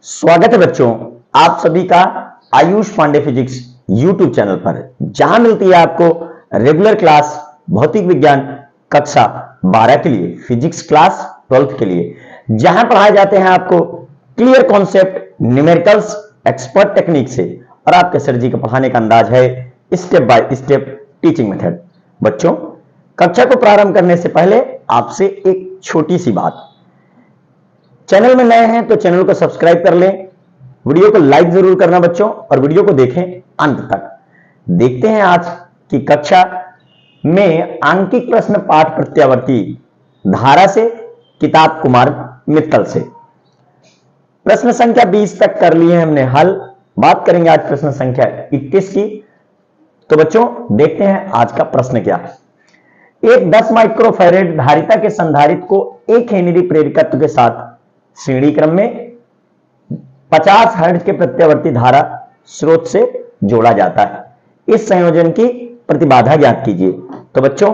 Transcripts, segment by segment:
स्वागत है बच्चों, आप सभी का Ayush Pandey physics YouTube channel पर, जहां मिलती है आपको रेगुलर क्लास भौतिक विज्ञान कक्षा 12 के लिए, फिजिक्स क्लास 12th के लिए, जहां पढ़ाए जाते हैं आपको clear concept, numericals, expert technique से, और आपके सर जी का पढ़ाने का अंदाज है step by step teaching method. बच्चों, कक्षा को प्रारंभ करने से पहले आपसे एक छोटी सी बात, चैनल में नए हैं तो चैनल को सब्सक्राइब कर लें, वीडियो को लाइक जरूर करना बच्चों, और वीडियो को देखें अंत तक। देखते हैं आज की कक्षा में आंकिक प्रश्न पाठ प्रत्यावर्ती धारा से, किताब कुमार मित्तल से। प्रश्न संख्या 20 तक कर लिए हमने हल। बात करेंगे आज प्रश्न संख्या 21 की। तो बच्चों देखते हैं आज का प्रश्न क्या है। एक 10 माइक्रोफैरेड धारिता के संधारित्र को एक हेनरी प्रेरकत्व के साथ श्रेणी क्रम में 50 हर्ट्ज के प्रत्यावर्ती धारा स्रोत से जोड़ा जाता है। इस संयोजन की प्रतिबाधा ज्ञात कीजिए। तो बच्चों,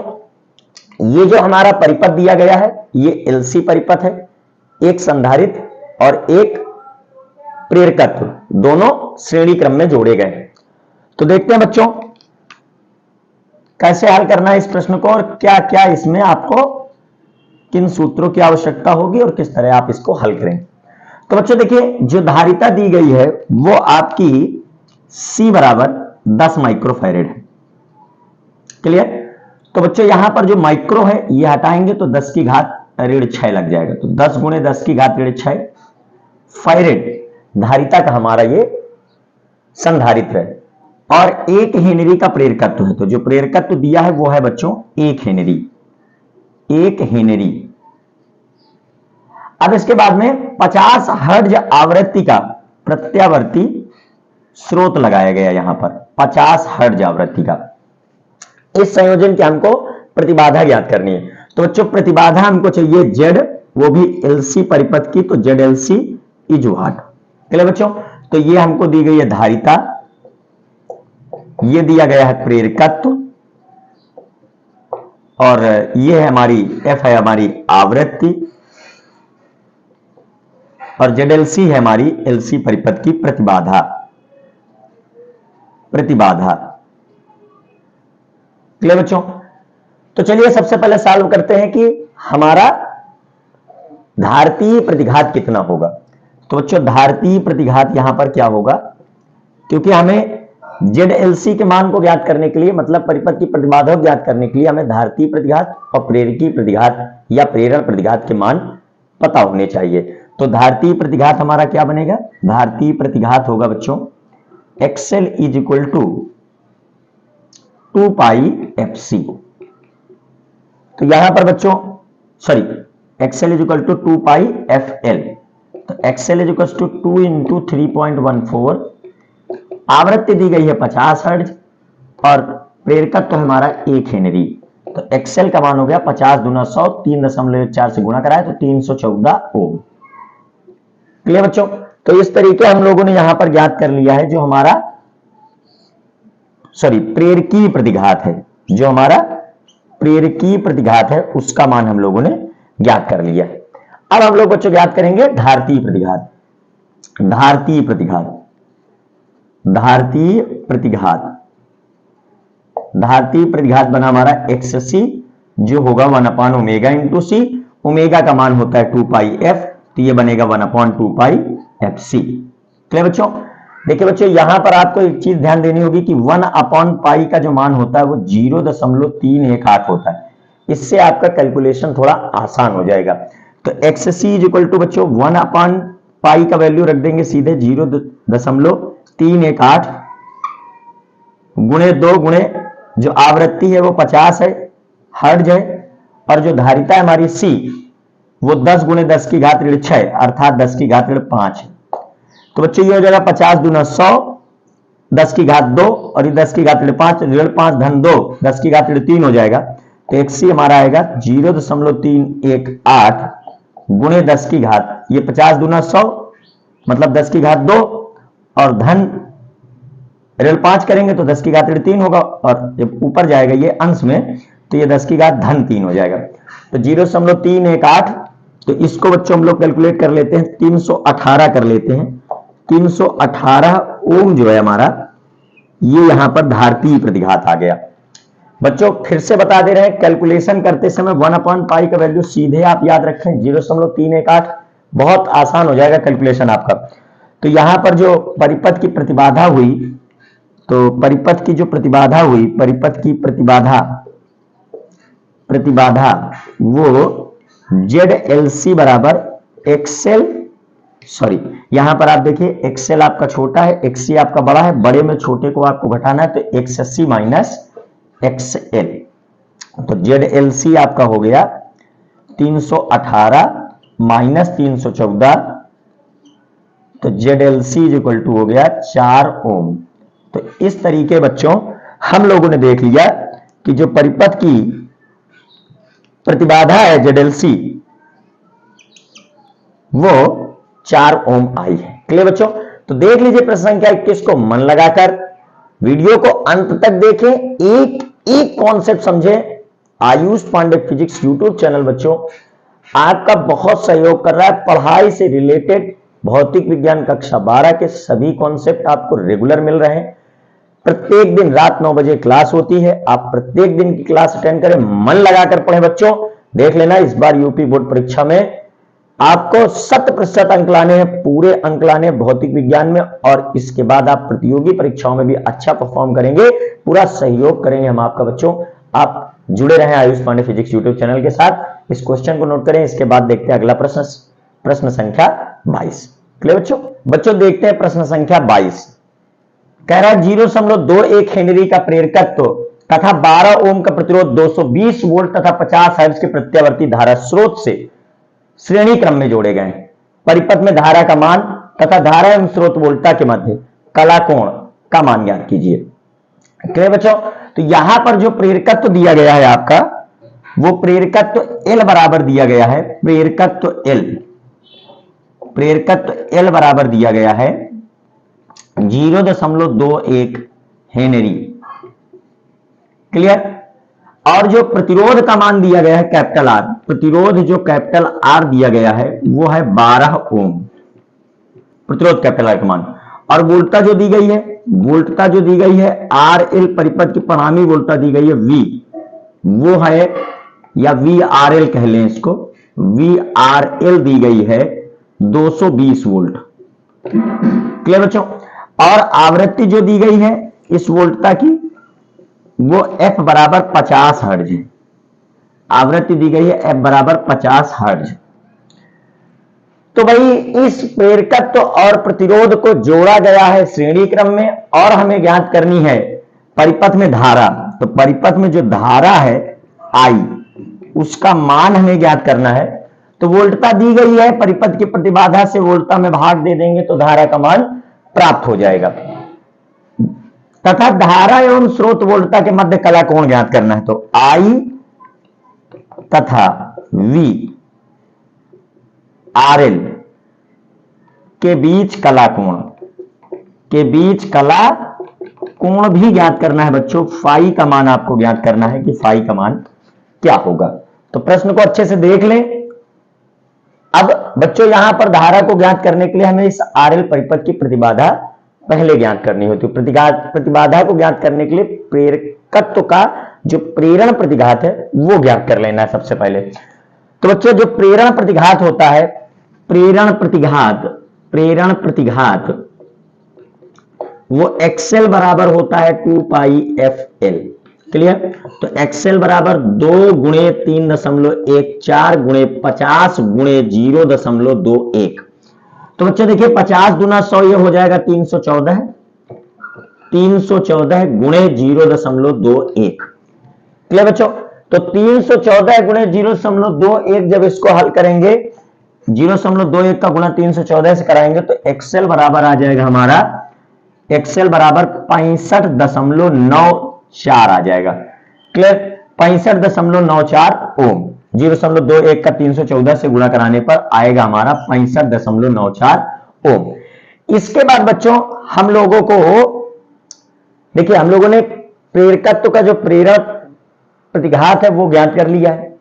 ये जो हमारा परिपथ दिया गया है, ये एलसी परिपथ है। एक संधारित्र और एक प्रेरकत्व दोनों श्रेणी क्रम में जोड़े गए। तो देखते हैं बच्चों कैसे हल करना है इस प्रश्न को, और क्या क्या इसमें आपको किन सूत्रों की आवश्यकता होगी और किस तरह आप इसको हल करें। तो बच्चों देखिए, जो धारिता दी गई है वो आपकी C बराबर 10 माइक्रोफैरेड है। क्लियर? तो बच्चों यहां पर जो माइक्रो है ये हटाएंगे तो 10 की घात ऋण 6 लग जाएगा। तो 10 गुणे 10 की घात ऋण 6 फैरेड धारिता का हमारा ये संधारित्र है, और 1 हेनरी का प्रेरकत्व है। तो जो प्रेरकत्व दिया है वो है बच्चों 1 हेनरी। 1 हेनरी। अब इसके बाद में 50 हर्ट्ज आवृत्ति का प्रत्यावर्ती स्रोत लगाया गया यहां पर, 50 हर्ट्ज आवृत्ति का। इस संयोजन की हमको प्रतिबाधा ज्ञात करनी है। तो बच्चों प्रतिबाधा हमको चाहिए Z, वो भी LC परिपथ की, तो ZLC इज व्हाट। चलिए बच्चों, तो ये हमको दी गई है धारिता, ये दिया गया है प्रेरकत्व, और ये है हमारी F है हमारी आवृत्ति, और ZLC है हमारी LC परिपथ की प्रतिबाधा। क्लियर बच्चों? तो चलिए सबसे पहले सॉल्व करते हैं कि हमारा धारतीय प्रतिघात कितना होगा। तो बच्चों धारतीय प्रतिघात यहां पर क्या होगा, क्योंकि हमें ZLC के मान को ज्ञात करने के लिए, मतलब परिपथ की प्रतिबाधा को ज्ञात करने के लिए हमें धारतीय प्रतिघात और प्रेरकीय प्रतिघात या प्रेरण प्रतिघात के मान पता होने चाहिए। तो धारतीय प्रतिघात हमारा क्या बनेगा? धारतीय प्रतिघात होगा बच्चों XL is equal to 2 pi FC। तो यहां पर बच्चों XL is equal to 2 pi FL। तो XL is equal to 2 into 3.14। आवृत्ति दी गई है 50 हर्ट्ज, और प्रेरकत्व तो हमारा 1 हेनरी। तो XL का मान हो गया 50 गुना 100, 3.4 से गुणा कराए तो 314 ओम। क्लियर बच्चों? तो इस तरीके हम लोगों ने यहां पर ज्ञात कर लिया है जो हमारा प्रेरकीय प्रतिघात है, जो हमारा प्रेरकीय प्रतिघात है उसका मान हम लोगों ने ज्ञात कर लिया है। अब हम लोग बच्चों ज्ञात करेंगे धारतीय प्रतिघात। धारतीय प्रतिघात बना हमारा XC, जो होगा 1 ओमेगा इंटू C। ओमेगा का मान होता है 2 पाई F, तो ये बनेगा 1/2 पाई FC। क्लियर बच्चों? देखिए बच्चों यहां पर आपको एक चीज ध्यान देनी होगी कि 1/पाई का जो मान होता है वो 0.318 होता है। इससे आपका कैलकुलेशन थोड़ा आसान हो जाएगा। तो XC इज इक्वल टू बच्चों 1/पाई का वैल्यू रख देंगे सीधे 0.318 गुणे 2 गुणे जो आवृत्ति है वो 50 है, हर्ट्ज है, और जो धारिता है हमारी C वो 10 गुणे 10 की घात ऋण 6 अर्थात 10 की घात ऋण 5 है। तो बच्चों ये हो जाएगा 50 गुना 100, 10 की घात 2, और ये 10 की घात ऋण 5, ऋण 5 धन 2, 10 की घात ऋण 3 हो जाएगा। तो XC हमारा आएगा 0.318 गुणे 10 की घात, ये 50 गुना 100 मतलब 10 की घात 2, और धन ऋण 5 करेंगे तो 10 की घात ऋण 3 होगा, और जब ऊपर जाएगा ये अंश में तो ये 10 की घात धन 3 हो जाएगा। तो 0.318, तो इसको बच्चों हम लोग कैलकुलेट कर लेते हैं, 318 कर लेते हैं। 318 ओम जो है हमारा, ये यहां पर धारतीय प्रतिघात आ गया। बच्चों फिर से बता दे रहे हैं, कैलकुलेशन करते समय 1/पाई का वैल्यू सीधे आप याद रखें 0.318, बहुत आसान हो जाएगा कैलकुलेशन आपका। तो यहां पर जो परिपथ की प्रतिबाधा हुई, तो परिपथ की जो प्रतिबाधा हुई, परिपथ की प्रतिबाधा वो ZLC बराबर एक्सएल, सॉरी यहां पर आप देखिए एक्सएल आपका छोटा है, XC आपका बड़ा है, बड़े में छोटे को आपको घटाना है, तो XC माइनस XL, तो ZLC आपका हो गया 318 माइनस 314, तो ZLC इज इक्वल टू हो गया 4 ओम। तो इस तरीके बच्चों हम लोगों ने देख लिया कि जो परिपथ की प्रतिबाधा है ZLC वो 4 ओम आई है। क्लियर बच्चों? तो देख लीजिए प्रश्न संख्या 21 को मन लगाकर वीडियो को अंत तक देखें, एक एक कॉन्सेप्ट समझे। Ayush Pandey physics YouTube channel बच्चों आपका बहुत सहयोग कर रहा है। पढ़ाई से रिलेटेड भौतिक विज्ञान कक्षा 12 के सभी कॉन्सेप्ट आपको रेगुलर मिल रहे हैं। प्रत्येक दिन रात 9 बजे क्लास होती है, आप प्रत्येक दिन की क्लास अटेंड करें, मन लगाकर पढ़ें बच्चों। देख लेना इस बार यूपी बोर्ड परीक्षा में आपको 100% अंक लाने हैं, पूरे अंक लाने हैं भौतिक विज्ञान में, और इसके बाद आप प्रतियोगी परीक्षाओं में भी अच्छा परफॉर्म करेंगे। पूरा सहयोग करेंगे हम आपका बच्चों। आप जुड़े रहें Ayush Pandey physics YouTube channel के साथ। इस क्वेश्चन को नोट करें, इसके बाद देखते हैं अगला प्रश्न, प्रश्न संख्या 22। क्लियर बच्चों? बच्चों देखते हैं प्रश्न संख्या 22। कह रहा है 0.21 हेनरी का प्रेरकत्व तथा 12 ओम का प्रतिरोध 220 वोल्ट तथा 50 हर्ट्ज के प्रत्यावर्ती धारा स्रोत से श्रेणी क्रम में जोड़े गए। परिपथ में धारा का मान तथा धारा एवं स्रोत वोल्टता के मध्य कला कोण का मान ज्ञात कीजिए। क्लियर बच्चों? तो यहां पर जो प्रेरकत्व दिया गया है आपका, वो प्रेरकत्व L बराबर दिया गया है, प्रेरकत्व L बराबर दिया गया है 0.21 हेनरी। क्लियर? और जो प्रतिरोध का मान दिया गया है कैपिटल R, प्रतिरोध जो कैपिटल R दिया गया है वो है 12 ओम, प्रतिरोध कैपिटल R का मान। और वोल्टता जो दी गई है, वोल्टता जो दी गई है RL, परिपथ की परिणामी वोल्टता दी गई है V, वो है, या VRL कह लें इसको, VRL दी गई है 220 वोल्ट। क्लियर बच्चों? और आवृत्ति जो दी गई है इस वोल्टता की वो F बराबर 50 हर्ट्ज है। आवृत्ति दी गई है F बराबर 50 हर्ट्ज। तो भाई इस प्रेरकत्व और प्रतिरोध को जोड़ा गया है श्रेणी क्रम में, और हमें ज्ञात करनी है परिपथ में धारा। तो परिपथ में जो धारा है I, उसका मान हमें ज्ञात करना है। तो वोल्टता दी गई है, परिपथ की प्रतिबाधा से वोल्टता में भाग दे देंगे तो धारा का मान प्राप्त हो जाएगा। तथा धारा एवं स्रोत वोल्टता के मध्य कला कोण ज्ञात करना है। तो I तथा V RL के बीच कला कोण, के बीच कला कोण भी ज्ञात करना है बच्चों। फाई का मान आपको ज्ञात करना है कि फाई का मान क्या होगा। तो प्रश्न को अच्छे से देख लें। अब बच्चों यहां पर धारा को ज्ञात करने के लिए हमें इस RL परिपथ की प्रतिबाधा पहले ज्ञात करनी होती है। प्रतिबाधा को ज्ञात करने के लिए प्रेरकत्व का जो प्रेरण प्रतिघात है वो ज्ञात कर लेना है सबसे पहले। तो बच्चों जो प्रेरण प्रतिघात होता है, प्रेरण प्रतिघात वो XL बराबर होता है 2πfL। क्लियर? तो XL बराबर 2 गुणे 3.14 गुणे 50 गुणे 0.21। तो बच्चों देखिए 50 गुना 100 ये हो जाएगा 314, 314 गुणे 0.21। क्लियर बच्चों? तो 314 गुणे 0.21 जब इसको हल करेंगे, 0.21 का गुणा 314 से कराएंगे तो XL बराबर आ जाएगा हमारा, XL बराबर 65.94 आ जाएगा। क्लियर? 65.94 ओम। 0.21 का 314 से गुणा कराने पर आएगा हमारा 65.94 ओम। इसके बाद बच्चों हम लोगों को देखिए, हम लोगों ने प्रेरकत्व का जो प्रेरण प्रतिघात है वो ज्ञात कर लिया है।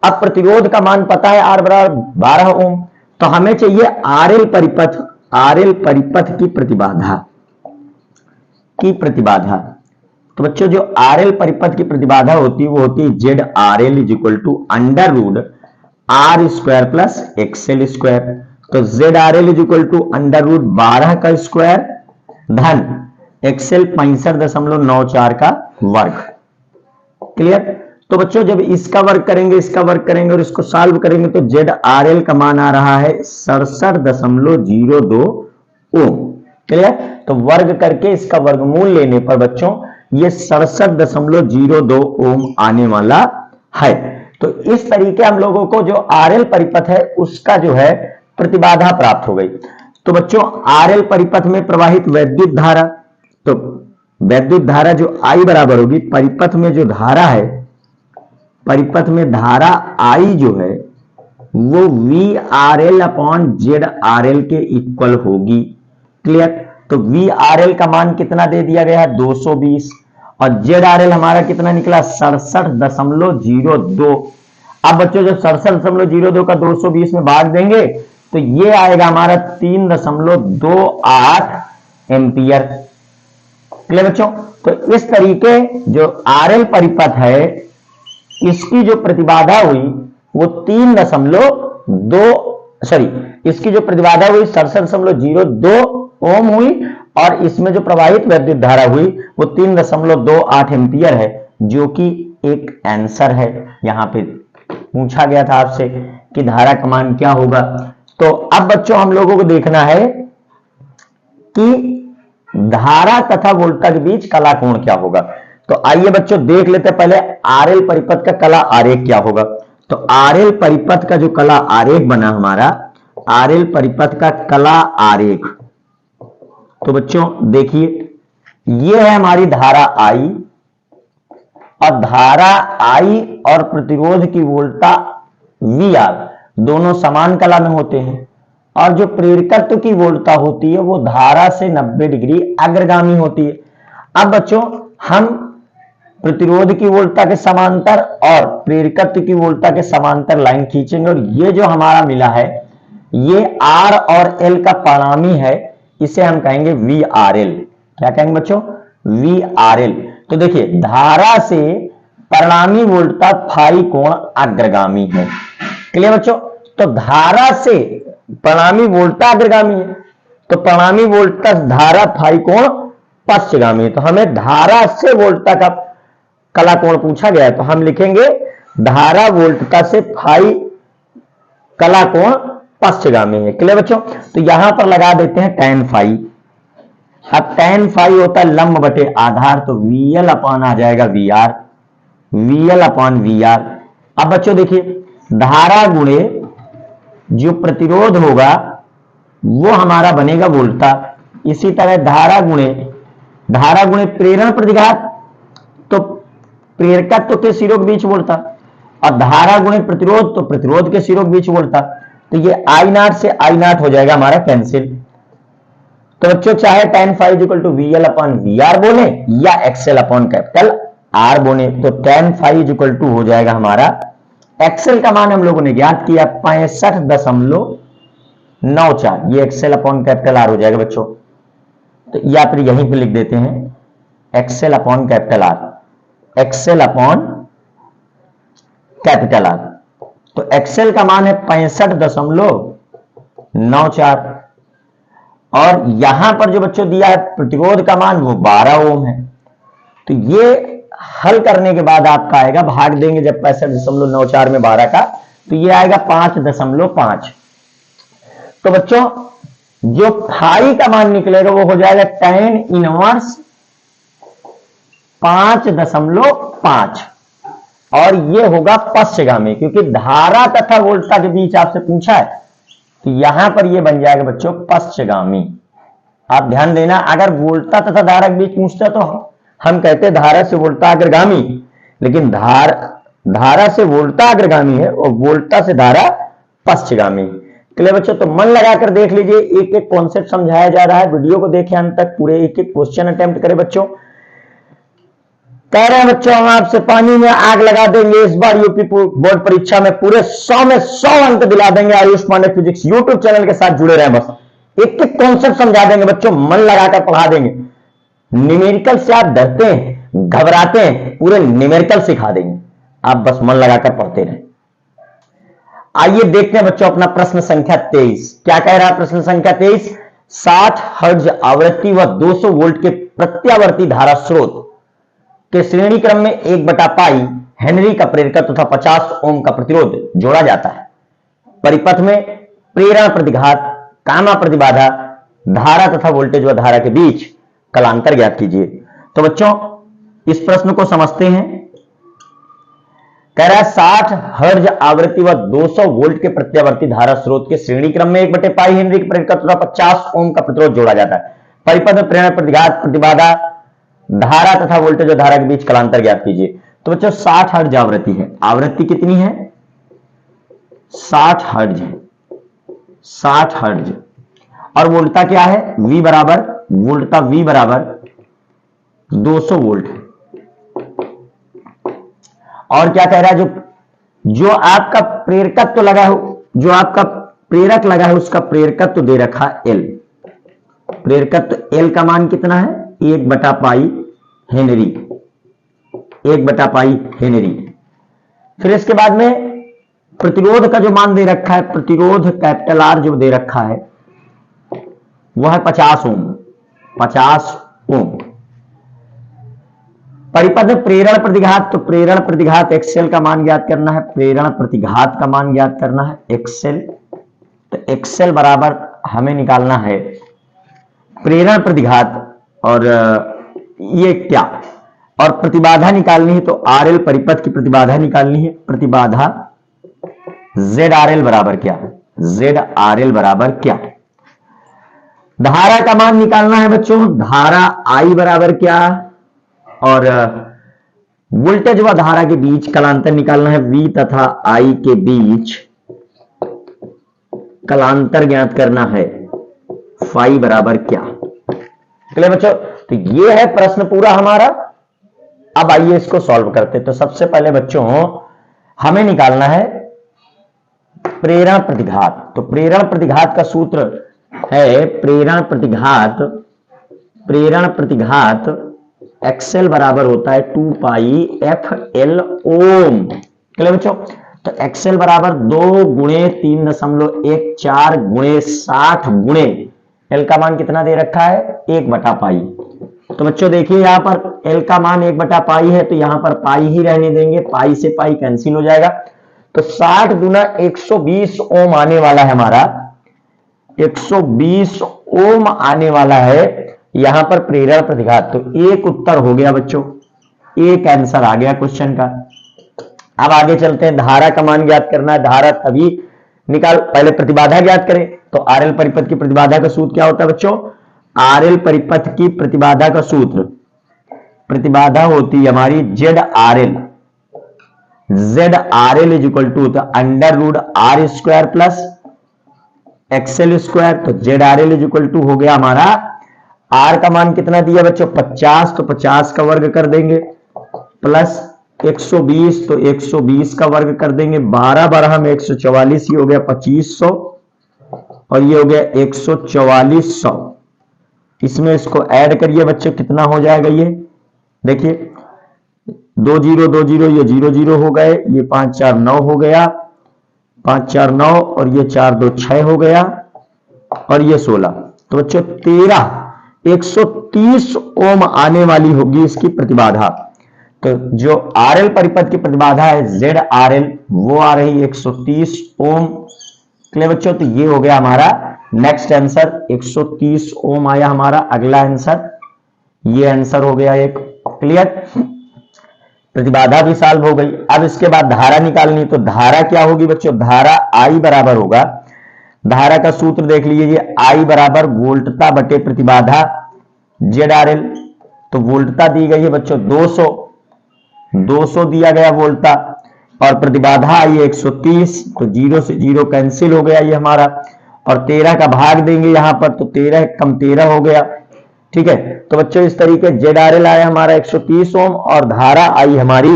अब प्रतिरोध का मान पता है R बराबर 12 ओम। तो हमें चाहिए RL परिपथ आरएल परिपथ की प्रतिबाधा। तो बच्चों जो आरएल परिपथ की प्रतिबाधा होती है वो होती है Z R L is equal to under root R square plus XL square. तो Z R L is equal to under root 12 का स्क्वायर धन एक्सएल 65.94 का वर्ग। क्लियर। तो बच्चों जब इसका वर्ग करेंगे और इसको सॉल्व करेंगे तो जेड आर एल का मान आ रहा है 67.02 ओम। क्लियर। तो वर्ग करके इसका वर्गमूल लेने पर बच्चों ये 67.02 ओम आने वाला है। तो इस तरीके हम लोगों को जो आरएल परिपथ है उसका जो है प्रतिबाधा प्राप्त हो गई। तो बच्चों आरएल परिपथ में प्रवाहित वैद्युत धारा, तो वैद्युत धारा जो I बराबर होगी परिपथ में जो धारा है, परिपथ में धारा I जो है वो VRL अपॉन ZRL के इक्वल होगी। क्लियर। तो VRL का मान कितना दे दिया गया है 220 और ZRL हमारा कितना निकला 67.02। अब बच्चों जब 67.02 का 220 में भाग देंगे तो ये आएगा हमारा 3.28 एम्पियर। क्लियर बच्चों। तो इस तरीके जो आरएल परिपथ है इसकी जो प्रतिबाधा हुई वो 67.02 ओम हुई और इसमें जो प्रवाहित वैद्युत धारा हुई वो 3.28 एम्पियर है, जो कि एक आंसर है। यहां पे पूछा गया था आपसे कि धारा का मान क्या होगा। तो अब बच्चों हम लोगों को देखना है कि धारा तथा वोल्टा के बीच कला कोण क्या होगा। तो आइए बच्चों देख लेते हैं पहले आरएल परिपथ का कला आरेख क्या होगा। तो आरएल परिपथ का जो कला आरेख बना हमारा, आरएल परिपथ का कला आरेख, तो बच्चों देखिए ये है हमारी धारा I और धारा I और प्रतिरोध की वोल्टा VR दोनों समान कला में होते हैं और जो प्रेरकत्व की वोल्टा होती है वो धारा से 90 डिग्री अग्रगामी होती है। अब बच्चों हम प्रतिरोध की वोल्टा के समांतर और प्रेरकत्व की वोल्टा के समांतर लाइन खींचेंगे और ये जो हमारा मिला है ये R और L का परिणामी है, इसे हम कहेंगे VRL। क्या कहेंगे बच्चों? VRL। तो देखिए धारा से परिणामी वोल्टा फाई कोण अग्रगामी है। क्लियर बच्चों। तो धारा से परिणामी वोल्टा अग्रगामी है तो परिणामी वोल्टा धारा फाई कोण पश्चगामी है। तो हमें धारा से वोल्टा का कला कोण पूछा गया है तो हम लिखेंगे धारा वोल्टा से फाई कला कोण पश्चगामी है। क्लियर बच्चों। तो यहां पर लगा देते हैं tan फाई। अब tan फाई होता है लंब बटे आधार, तो VL अपॉन आ जाएगा VR, VL अपॉन VR। अब बच्चों देखिए धारा गुणे जो प्रतिरोध होगा वो हमारा बनेगा वोल्टा। इसी तरह धारा गुणे प्रेरण प्रतिघात, तो प्रेरकत्व के सिरों के बीच वोल्टा, और धारा गुणे प्रतिरोध, तो प्रतिरोध के सिरों के बीच वोल्टा। तो ये I0 से I0 हो जाएगा हमारा कैंसिल। तो बच्चों चाहे tan phi equal to VL upon VR बोले या XL अपॉन कैपिटल R बोले, तो tan फाई इक्वल टू हो जाएगा हमारा, XL का मान हम लोगों ने ज्ञात किया 65.94, ये XL अपॉन कैपिटल R हो जाएगा बच्चों। तो या फिर यहीं पे लिख देते हैं XL upon capital R, XL upon capital R। तो XL का मान है 65.94 और यहां पर जो बच्चों दिया है प्रतिरोध का मान वो 12 ओम है। तो ये हल करने के बाद आपका आएगा, भाग देंगे जब 65.94 में 12 का, तो ये आएगा 5.5। तो बच्चों जो फाई का मान निकलेगा वो हो जाएगा tan इनवर्स 5.5 और ये होगा पश्चगामी, क्योंकि धारा तथा वोल्टा के बीच आपसे पूछा है तो यहां पर ये बन जाएगा बच्चों पश्चगामी। आप ध्यान देना, अगर वोल्टा तथा धारा के बीच पूछता तो हम कहते धारा से वोल्टा अग्रगामी, लेकिन धारा से वोल्टा अग्रगामी है और वोल्टा से धारा पश्चगामी। क्लियर बच्चों। तो मन लगाकर देख लीजिए, एक एक कॉन्सेप्ट समझाया जा रहा है, वीडियो को देखें अंत तक, पूरे एक एक क्वेश्चन अटेम्प्ट करें बच्चों। कह रहे हैं बच्चों हम आपसे पानी में आग लगा देंगे, इस बार यूपी बोर्ड परीक्षा में पूरे 100 में 100 अंक दिला देंगे। Ayush Pandey physics YouTube channel के साथ जुड़े रहे बस, एक एक कॉन्सेप्ट समझा देंगे बच्चों, मन लगाकर पढ़ा देंगे। न्यूमेरिकल से आप डरते हैं, घबराते हैं, पूरे न्यूमेरिकल सिखा देंगे, आप बस मन लगाकर पढ़ते रहें। आइए देखते हैं बच्चों अपना प्रश्न संख्या 23 क्या कह रहा है। प्रश्न संख्या 23, 60 हर्ट्ज आवृत्ति व 200 वोल्ट के प्रत्यावर्ती धारा स्रोत के श्रेणी क्रम में 1/पाई हेनरी का प्रेरकत्व तथा 50 ओम का प्रतिरोध जोड़ा जाता है। परिपथ में प्रेरण प्रतिघात, कामा प्रतिबाधा, धारा तथा वोल्टेज व धारा के बीच कलांतर ज्ञात कीजिए। तो बच्चों इस प्रश्न को समझते हैं। कह रहा है 60 हर्ट्ज आवृत्ति व 200 वोल्ट के प्रत्यावर्ती धारा स्रोत के श्रेणी क्रम में 1/पाई हेनरी के प्रेरकत्व तथा 50 ओम का प्रतिरोध जोड़ा जाता है। परिपथ में प्रेरण प्रतिघात, प्रतिबाधा, धारा तथा वोल्टेज और धारा के बीच कलांतर ज्ञात कीजिए। तो बच्चों 60 हर्ट्ज आवृत्ति है, आवृत्ति कितनी है 60 हर्ट्ज है, 60 हर्ट्ज। और वोल्टता क्या है V बराबर, वोल्टता V बराबर 200 वोल्ट है। और क्या कह रहा है, जो आपका प्रेरकत्व लगा हो, जो आपका प्रेरक लगा है उसका प्रेरकत्व दे रखा L, प्रेरकत्व L का मान कितना है 1/पाई हेनरी, 1/पाई हेनरी। फिर इसके बाद में प्रतिरोध का जो मान दे रखा है, प्रतिरोध कैपिटल R जो दे रखा है वह है 50 ओम, 50 ओम। परिपथ में प्रेरण प्रतिघात, तो प्रेरण प्रतिघात एक्सएल का मान ज्ञात करना है, प्रेरण प्रतिघात का मान ज्ञात करना है एक्सएल। तो एक्सएल बराबर हमें निकालना है प्रेरण प्रतिघात और ये क्या, और प्रतिबाधा निकालनी है। तो आरएल परिपथ की प्रतिबाधा निकालनी है, प्रतिबाधा ZRL बराबर क्या, ZRL बराबर क्या। धारा का मान निकालना है बच्चों, धारा I बराबर क्या, और वोल्टेज व धारा के बीच कलांतर निकालना है, V तथा I के बीच कलांतर ज्ञात करना है, फाई बराबर क्या। चलिए बच्चों, तो ये है प्रश्न पूरा हमारा। अब आइए इसको सॉल्व करते। तो सबसे पहले बच्चों हमें निकालना है प्रेरण प्रतिघात। तो प्रेरण प्रतिघात का सूत्र है प्रेरण प्रतिघात, प्रेरण प्रतिघात एक्सएल बराबर होता है 2πfL ओम। चलिए बच्चों, तो एक्सएल बराबर 2 × 3.14 × 60 गुणे एल का मान कितना दे रखा है 1/पाई। तो बच्चों देखिए यहां पर एल का मान 1/पाई है, तो यहां पर पाई ही रहने देंगे, पाई से पाई कैंसिल हो जाएगा। तो 60 × 120 ओम आने वाला है हमारा, 120 ओम आने वाला है यहां पर प्रेरण प्रतिघात। तो एक उत्तर हो गया बच्चों, एक आंसर आ गया क्वेश्चन का। अब आगे चलते हैं, धारा का मान ज्ञात करना है। धारा तभी निकाल, पहले प्रतिबाधा ज्ञात करें। तो आरएल परिपथ की प्रतिबाधा का सूत्र क्या होता है बच्चों, आरएल परिपथ की प्रतिबाधा का सूत्र, प्रतिबाधा होती है हमारी ZRL, ZRL is equal to √R² plus XL²। तो ZRL इज इक्वल टू हो गया हमारा, R का मान कितना दिया बच्चों 50, तो 50 का वर्ग कर देंगे, प्लस 120 तो 120 का वर्ग कर देंगे, 12 12 में 144, ये हो गया 2500 और ये हो गया 14400। इसमें इसको ऐड करिए बच्चों, कितना हो जाएगा ये देखिए, 2 0 2 0, ये 0 0 हो गए, ये 5 4 9 हो गया, 5 4 9 और ये 4 2 6 हो गया और ये 16। तो बच्चों 130 ओम आने वाली होगी इसकी प्रतिबाधा। तो जो आरएल परिपथ की प्रतिबाधा है ZRL वो आ रही 130 ओम। क्लियर बच्चों, तो ये हो गया हमारा नेक्स्ट आंसर, 130 ओम आया हमारा अगला आंसर, ये आंसर हो गया एक। क्लियर, प्रतिबाधा भी सॉल्व हो गई। अब इसके बाद धारा निकालनी, तो धारा क्या होगी बच्चों, धारा I बराबर होगा, धारा का सूत्र देख लीजिए, I बराबर वोल्टता बटे प्रतिबाधा ZRL। तो वोल्टता दी गई है बच्चों 200 दिया गया वोल्टता, और प्रतिबाधा आई 130, तो 0 से 0 कैंसिल हो गया ये हमारा, और 13 का भाग देंगे यहां पर, तो 13 कम 13 हो गया। ठीक है, तो बच्चों इस तरीके ZRL आया हमारा 130 ओम और धारा आई हमारी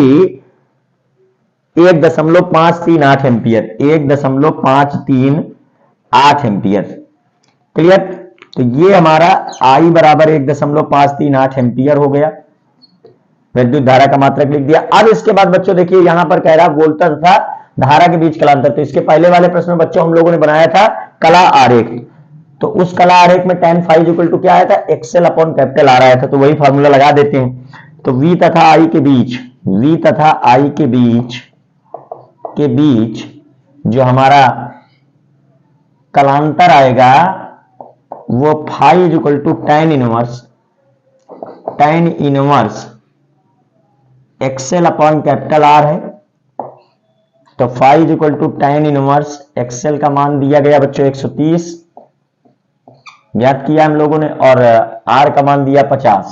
1.538 एम्पियर, 1.538 एम्पियर। क्लियर। तो ये हमारा I बराबर 1.538 एम्पियर हो गया, विद्युत धारा का मात्रक लिख दिया। अब इसके बाद बच्चों देखिए यहां पर कह रहा वोल्टेज तथा धारा के बीच कलांतर। तो इसके पहले वाले प्रश्न में बच्चों हम लोगों ने बनाया था कला आरेख, तो उस कला आरेख में tan phi इक्वल टू क्या आया था, एक्सएल अपॉन कैपिटल आर आया था। तो वही फॉर्मूला लगा देते हैं। तो V तथा I के बीच, V तथा I के बीच जो हमारा कलांतर आएगा वो phi equal to tan inverse XL upon capital R है। तो phi equal to tan inverse XL का मान दिया गया बच्चों 130 ज्ञात किया हम लोगों ने, और आर का मान दिया 50।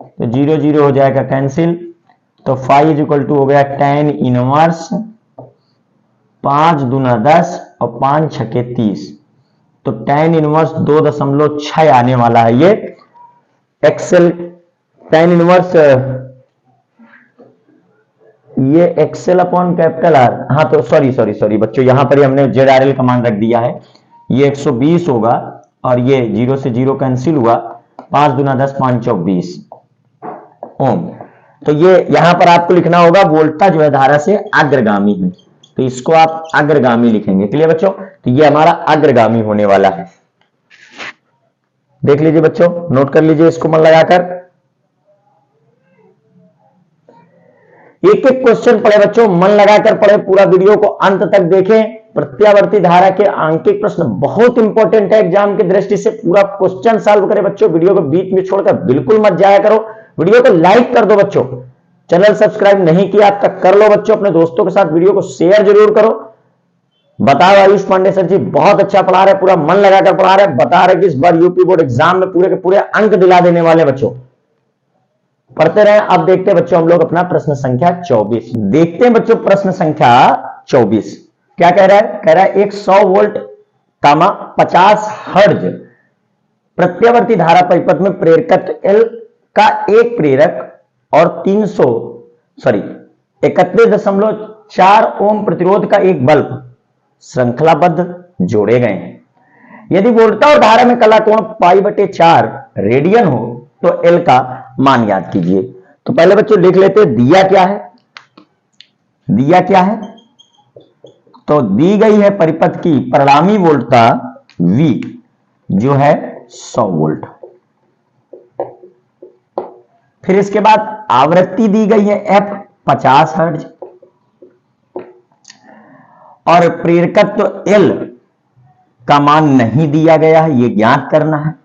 तो 0 0 हो जाएगा कैंसिल। तो फाई इक्वल टू हो गया tan इनवर्स 5 दूना 10 और 5 छके 30। तो tan इनवर्स 2.6 आने वाला है ये एक्सेल tan इनवर्स, ये एक्सेल अपॉन कैपिटल आर। हाँ तो सॉरी बच्चों, यहां पर ही हमने ZRL का मान रख दिया है। ये 120 होगा और ये 0 से 0 कैंसिल हुआ, 5 दूना 10 5 चौक 20 ओम। तो ये यहां पर आपको लिखना होगा वोल्टा जो है धारा से अग्रगामी है, तो इसको आप अग्रगामी लिखेंगे। क्लियर बच्चों। तो ये हमारा अग्रगामी होने वाला है। देख लीजिए बच्चों, नोट कर लीजिए इसको मन लगाकर। एक एक क्वेश्चन पढ़े बच्चों, मन लगाकर पढ़े, पूरा वीडियो को अंत तक देखें। प्रत्यावर्ती धारा के आंकिक प्रश्न बहुत इंपॉर्टेंट है एग्जाम की दृष्टि से। पूरा क्वेश्चन सॉल्व करें बच्चों, वीडियो को बीच में छोड़कर बिल्कुल मत जाया करो। वीडियो को लाइक कर दो बच्चों, चैनल सब्सक्राइब नहीं किया अब तक कर लो बच्चों, अपने दोस्तों के साथ वीडियो को शेयर जरूर करो। बताओ आयुष पांडे सर जी बहुत अच्छा पढ़ा रहे, पूरा मन लगाकर पढ़ा रहे, बता रहे कि इस बार यूपी बोर्ड एग्जाम में पूरे के पूरे अंक दिला देने वाले बच्चों। पढ़ते रहे। अब देखते हैं बच्चों हम लोग अपना प्रश्न संख्या 24 देखते हैं बच्चों। प्रश्न संख्या 24 क्या कह रहा है, कह रहा है एक 100 वोल्ट 50 हर्ट्ज प्रत्यावर्ती धारा परिपथ में प्रेरकत्व L का एक प्रेरक और 31.4 ओम प्रतिरोध का एक बल्ब श्रृंखलाबद्ध जोड़े गए हैं। यदि वोल्टा और धारा में कला कोण π/4 रेडियन हो तो L का मान याद कीजिए। तो पहले बच्चों लिख लेते हैं दिया क्या है। दिया क्या है, तो दी गई है परिपथ की परिणामी वोल्टता V जो है 100 वोल्ट। फिर इसके बाद आवृत्ति दी गई है F 50 हर्ट्ज और प्रेरकत्व L का मान नहीं दिया गया है, यह ज्ञात करना है।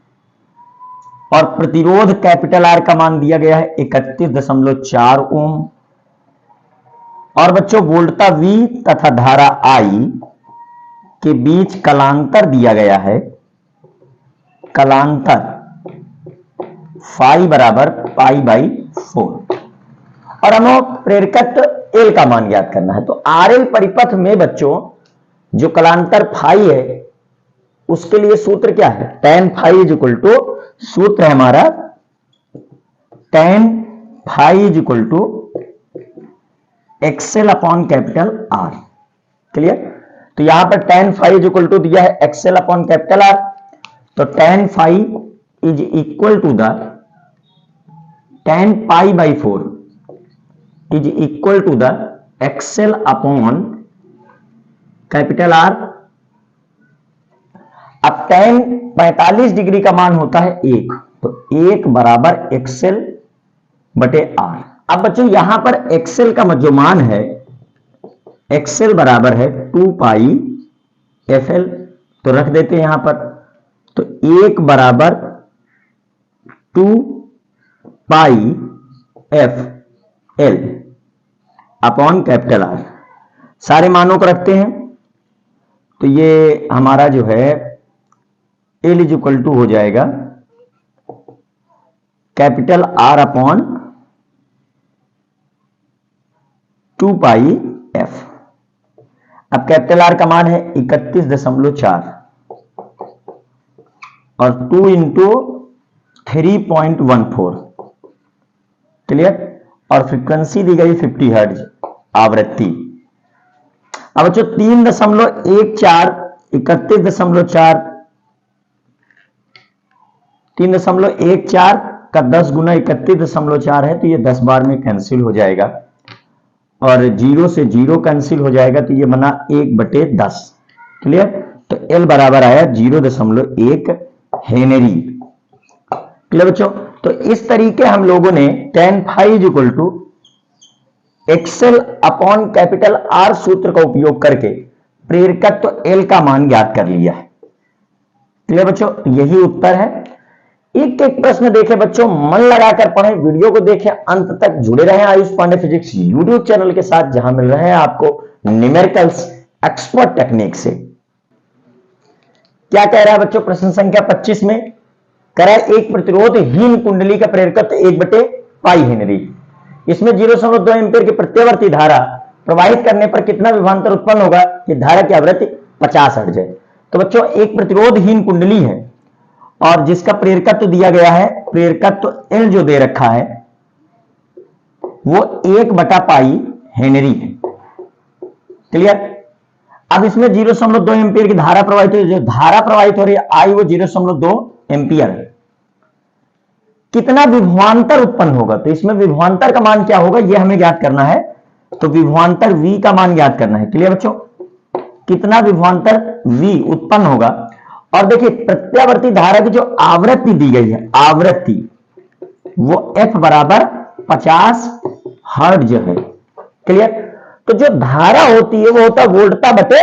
और प्रतिरोध कैपिटल R का मान दिया गया है 31.4 ओम। और बच्चों वोल्टता V तथा धारा I के बीच कलांतर दिया गया है, कलांतर फाई बराबर π/4 और हमें प्रेरकत्व L का मान ज्ञात करना है। तो RL परिपथ में बच्चों जो कलांतर फाई है उसके लिए सूत्र क्या है, tan phi इक्वल टू, सूत्र है हमारा tan phi equal to XL upon capital R। Clear. तो यहां पर tan phi इक्वल टू दिया है एक्सएल अपॉन कैपिटल R। तो tan phi is equal to the tan π/4 is equal to the XL upon capital R। अब tan 45 degree का मान होता है 1, तो 1 बराबर एक्सएल बटे R। अब बच्चों यहां पर एक्सएल का जो मान है, एक्सएल बराबर है 2πfl, तो रख देते हैं यहां पर। तो 1 बराबर 2πfl अपॉन कैपिटल R। सारे मानों को रखते हैं तो ये हमारा जो है L इज इक्वल टू हो जाएगा कैपिटल R अपॉन 2πf। अब कैपिटल R का मान है 31.4 और 2 इंटू 3.14। क्लियर। और फ्रीक्वेंसी दी गई 50 हर्ट्ज आवृत्ति। अब बच्चों 3.14 31.4 3.14 का 10 गुना 31.4 है, तो ये 10 बार में कैंसिल हो जाएगा और 0 से 0 कैंसिल हो जाएगा, तो ये बना 1/10। क्लियर? तो L बराबर आया 0.1 हेनरी। क्लियर बच्चों? तो इस तरीके हम लोगों ने tan phi equal to XL upon capital R सूत्र का उपयोग करके प्रेरकत्व L का मान ज्ञात कर लिया है। क्लियर बच्चों? यही उत्तर है। एक एक प्रश्न देखें बच्चों, मन लगाकर पढ़ें, वीडियो को देखें, अंत तक जुड़े रहें Ayush Pandey physics YouTube channel के साथ, जहां मिल रहे हैं आपको न्यूमेरिकल्स एक्सपर्ट टेक्निक से। क्या कह रहा है बच्चों प्रश्न संख्या 25 में? कह रहा है एक प्रतिरोधहीन कुंडली का प्रेरकत्व 1/पाई हेनरी, इसमें 0.2 एम्पीयर की प्रत्यावर्ती धारा प्रवाहित करने पर कितना विभवांतर उत्पन्न होगा? कि धारा की आवृत्ति 50 हर्ट्ज है। तो बच्चों एक प्रतिरोधहीन कुंडली है और जिसका प्रेरकत्व दिया गया है, प्रेरकत्व L जो दे रखा है वो 1/पाई हेनरी है। क्लियर? अब इसमें 0.2 एम्पीयर की धारा प्रवाहित हो रही है, जो धारा प्रवाहित हो रही है आई वो 0.2 एम्पीयर है। कितना विभवांतर उत्पन्न होगा? तो इसमें विभवांतर का मान क्या होगा ये हमें ज्ञात करना है। तो विभवांतर V का मान ज्ञात करना है। क्लियर बच्चों? कितना विभवांतर V उत्पन्न होगा? और देखिए प्रत्यावर्ती धारा की जो आवृत्ति दी गई है, आवृत्ति वो F बराबर 50 हर्ट्ज है। क्लियर? तो जो धारा होती है वो होता है वोल्टता बटे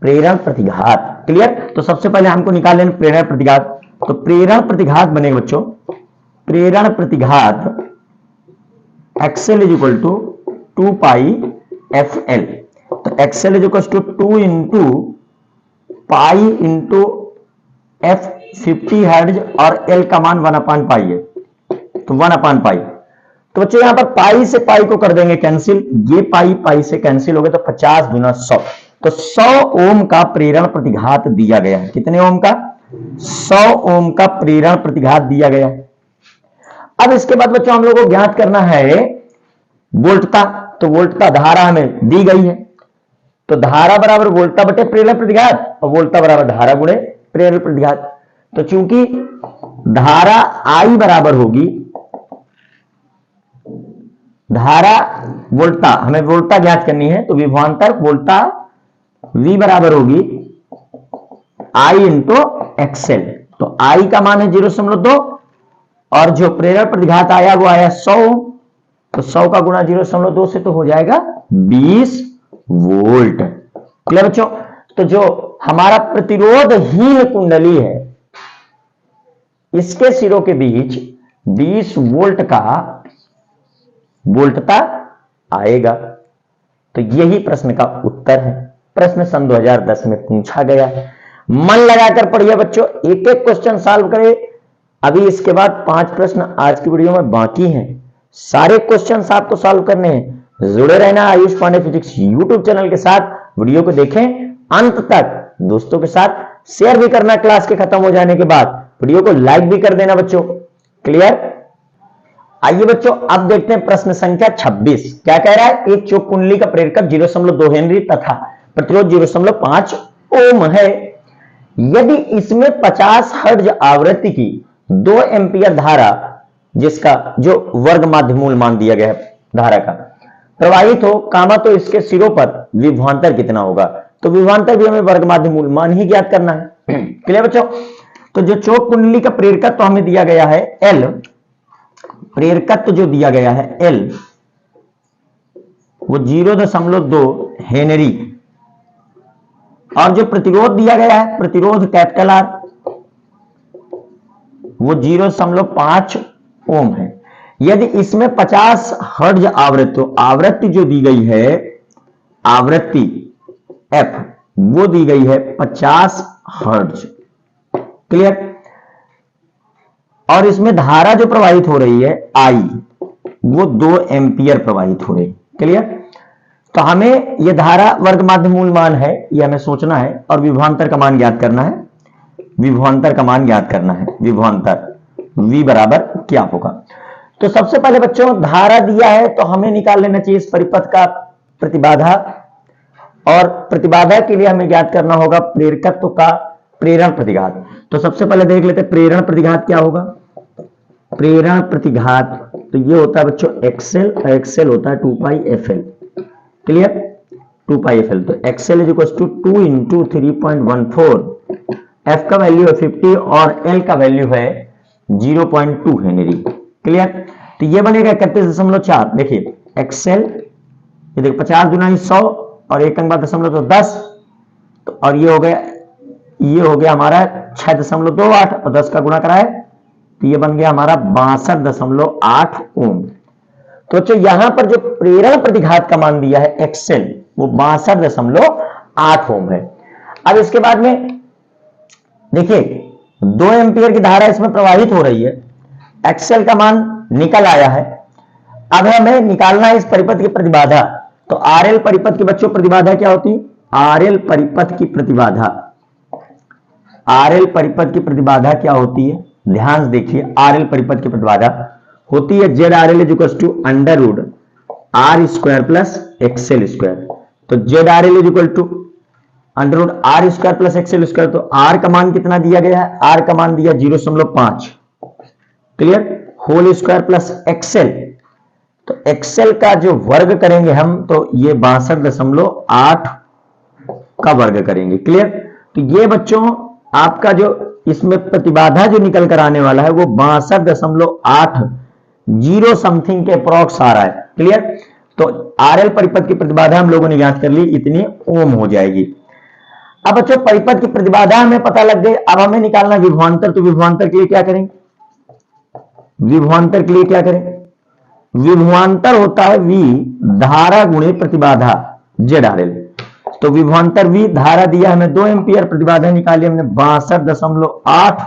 प्रेरण प्रतिघात। क्लियर? तो सबसे पहले हमको निकाल लेना प्रेरण प्रतिघात। तो प्रेरण प्रतिघात बनेगा बच्चों, प्रेरण प्रतिघात XL is equal to 2πfL। तो XL is equal to 2 into pi into F 50 hertz और L का मान 1/पाई है, तो 1/पाई। तो बच्चों यहां पर पाई से पाई को कर देंगे कैंसिल, ये पाई पाई से कैंसिल हो गया, तो 50 गुना 100, तो 100 ओम का प्रेरण प्रतिघात दिया गया है। कितने ओम का? 100 ओम का प्रेरण प्रतिघात दिया गया है। अब इसके बाद बच्चों हम लोग को ज्ञात करना है वोल्टता। तो वोल्टता धारा हमें दी गई है, तो धारा बराबर वोल्टता बटे प्रेरण प्रतिघात और वोल्टता बराबर धारा गुणे प्रेरण प्रतिघात। तो चूंकि धारा I बराबर होगी, धारा वोल्टता, हमें वोल्टता ज्ञात करनी है, तो विभवांतर वोल्टता V बराबर होगी I इंटू XL। तो I का मान है 0.2 और जो प्रेरण प्रतिघात आया वो आया 100, तो 100 का गुणा 0.2 से तो हो जाएगा 20 वोल्ट। क्लियर बच्चों? तो जो हमारा प्रतिरोधहीन कुंडली है इसके सिरों के बीच 20 वोल्ट का वोल्टता आएगा। तो यही प्रश्न का उत्तर है। प्रश्न सन 2010 में पूछा गया है। मन लगाकर पढ़िए बच्चों, एक एक क्वेश्चन सॉल्व करें। अभी इसके बाद 5 प्रश्न आज की वीडियो में बाकी हैं, सारे क्वेश्चंस आपको सॉल्व करने हैं। जुड़े रहना Ayush Pandey physics YouTube channel के साथ, वीडियो को देखें अंत तक, दोस्तों के साथ शेयर भी करना। क्लास के खत्म हो जाने के बाद वीडियो को लाइक भी कर देना बच्चों। क्लियर? आइए बच्चों अब देखते हैं प्रश्न संख्या 26। क्या कह रहा है? एक चौक कुंडली का प्रेरकत्व 0.2 हेनरी तथा प्रतिरोध 0.5 ओम है। यदि इसमें 50 हर्ट्ज आवृत्ति की 2 एम्पीयर धारा, जिसका जो वर्ग माध्य मूल मान दिया गया है धारा का, प्रवाहित हो कामा, तो इसके सिरों पर विभवांतर कितना होगा? तो विभवांतर भी हमें वर्ग माध्य मूल मान ही ज्ञात करना है। क्लियर बच्चों? तो जो चौक कुंडली का प्रेरकत्व तो हमें दिया गया है L, प्रेरकत्व जो दिया गया है L वो 0.2 हेनरी, और जो प्रतिरोध दिया गया है, प्रतिरोध कैपिटल R, वो 0.5 ओम है। यदि इसमें 50 हर्ट्ज आवृत्ति, तो आवृत्ति जो दी गई है, आवृत्ति F वो दी गई है 50 हर्ट्ज। क्लियर? और इसमें धारा जो प्रवाहित हो रही है I, वो 2 एम्पियर प्रवाहित हो रही है। क्लियर? तो हमें यह धारा वर्ग माध्य मूल मान है, यह हमें सोचना है, और विभवांतर का मान ज्ञात करना है। विभवांतर का मान ज्ञात करना है, विभवांतर V बराबर क्या होगा? तो सबसे पहले बच्चों धारा दिया है तो हमें निकाल लेना चाहिए इस परिपथ का प्रतिबाधा, और प्रतिबाधा के लिए हमें ज्ञात करना होगा प्रेरकत्व का प्रेरण प्रतिघात। तो सबसे पहले देख लेते हैं प्रेरण प्रतिघात क्या होगा। प्रेरण प्रतिघात तो ये होता है बच्चों एक्सएल, और एक्सएल होता है 2πfl। Clear, 2πfl। तो XL is equal to 2 into 3.14, F का वैल्यू है 50 और एल का वैल्यू है 0.2 हेनरी। क्लियर, तो ये बनेगा 31.4। देखिए एक्सएल, ये देखिए 50 गुना 100 और 1 अंक बाद दशमलव तो 10, तो और ये हो गया हमारा 6.28 और 10 का गुणा कराए तो ये बन गया हमारा 62.8 ओम। तो बच्चों यहां पर जो प्रेरण प्रतिघात का मान दिया है एक्सएल वो 62.8 ओम है। अब इसके बाद में देखिए 2 एम्पियर की धारा इसमें प्रवाहित हो रही है, एक्सएल का मान निकल आया है। अब हमें निकालना है इस परिपथ की प्रतिबाधा। तो आरएल परिपथ की बच्चों प्रतिबाधा क्या होती है, आरएल परिपथ की प्रतिबाधा, आरएल परिपथ की प्रतिबाधा क्या होती है, ध्यान से देखिए। आरएल परिपथ की प्रतिबाधा होती है Z R L is equal to under root R square plus XL square. तो Z R L is equal to under root R square plus XL square. तो आर का मान कितना दिया गया है, आर का मान दिया 0.5। Clear, whole square plus XL, तो एक्सएल का जो वर्ग करेंगे हम तो ये 62.8 का वर्ग करेंगे। क्लियर, तो ये बच्चों आपका जो इसमें प्रतिबाधा जो निकल कर आने वाला है वो 62.80 समथिंग के अप्रॉक्स आ रहा है। क्लियर, तो आरएल परिपथ की प्रतिबाधा हम लोगों ने ज्ञात कर ली, इतनी ओम हो जाएगी। अब बच्चों परिपथ की प्रतिबाधा हमें पता लग गई, अब हमें निकालना विभवांतर। तो विभवांतर के लिए क्या करें, विभवांतर के लिए क्या करें, विभवांतर होता है V धारा गुणे प्रतिबाधा जेड आर एल। तो विभवांतर V धारा दिया हमें 2 एम्पियर, प्रतिबाधा निकाली हमने 62.8,